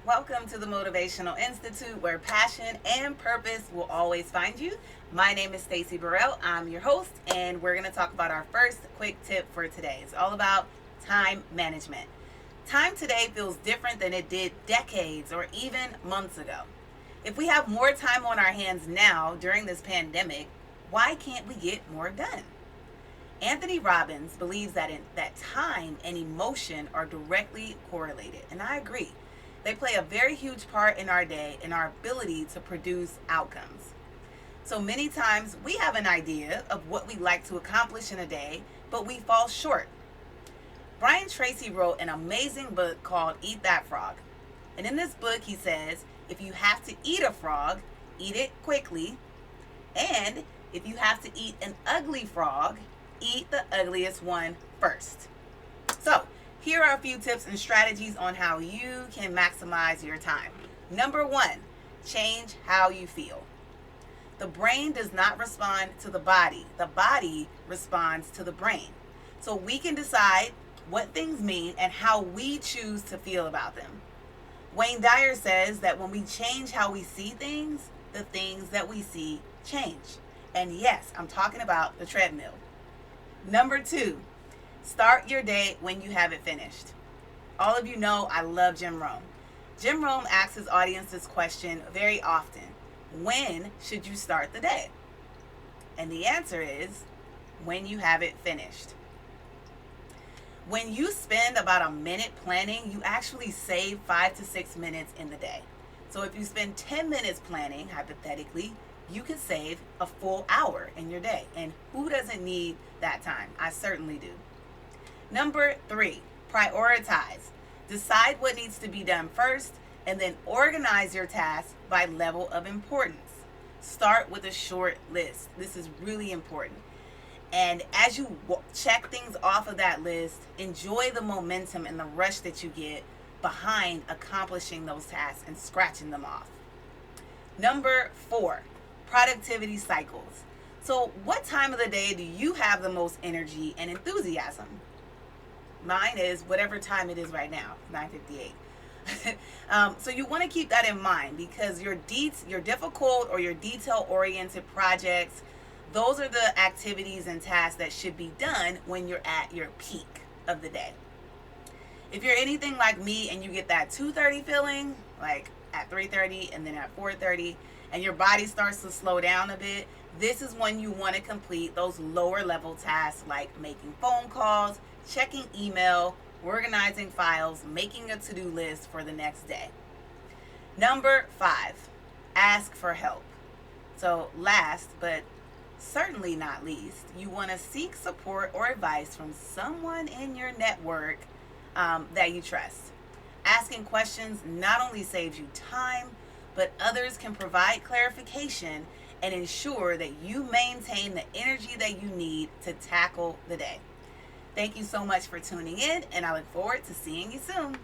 Welcome to the Motivational Institute, where passion and purpose will always find you. My name is Stacey Burrell. I'm your host, and we're going to talk about our first quick tip for today. It's all about time management. Time today feels different than it did decades or even months ago. If we have more time on our hands now during this pandemic, why can't we get more done? Anthony Robbins believes that time and emotion are directly correlated, and I agree. They play a very huge part in our day and our ability to produce outcomes. So many times we have an idea of what we'd like to accomplish in a day, but we fall short. Brian Tracy wrote an amazing book called Eat That Frog. And in this book, he says, if you have to eat a frog, eat it quickly. And if you have to eat an ugly frog, eat the ugliest one first. So, here are a few tips and strategies on how you can maximize your time. Number one, change how you feel. The brain does not respond to the body responds to the brain. So we can decide what things mean and how we choose to feel about them. Wayne Dyer says that when we change how we see things, the things that we see change. And yes, I'm talking about the treadmill. Number two, start your day when you have it finished. All of you know I love Jim Rohn. Jim Rohn asks his audience this question very often. When should you start the day? And the answer is when you have it finished. When you spend about a minute planning, you actually save 5 to 6 minutes in the day. So if you spend 10 minutes planning, hypothetically, you could save a full hour in your day. And who doesn't need that time? I certainly do. Number three, prioritize. Decide what needs to be done first and then organize your tasks by level of importance. Start with a short list. This is really important. And as you check things off of that list, enjoy the momentum and the rush that you get behind accomplishing those tasks and scratching them off. Number four, productivity cycles. So what time of the day do you have the most energy and enthusiasm? Mine is whatever time it is right now, 9:58. So you want to keep that in mind because your difficult or your detail-oriented projects, those are the activities and tasks that should be done when you're at your peak of the day. If you're anything like me and you get that 2:30 feeling, like at 3:30 and then at 4:30, and your body starts to slow down a bit, this is when you want to complete those lower level tasks like making phone calls, checking email, organizing files, making a to-do list for the next day. Number five, ask for help. So last but certainly not least, you want to seek support or advice from someone in your network that you trust. Asking questions not only saves you time, but others can provide clarification and ensure that you maintain the energy that you need to tackle the day. Thank you so much for tuning in, and I look forward to seeing you soon.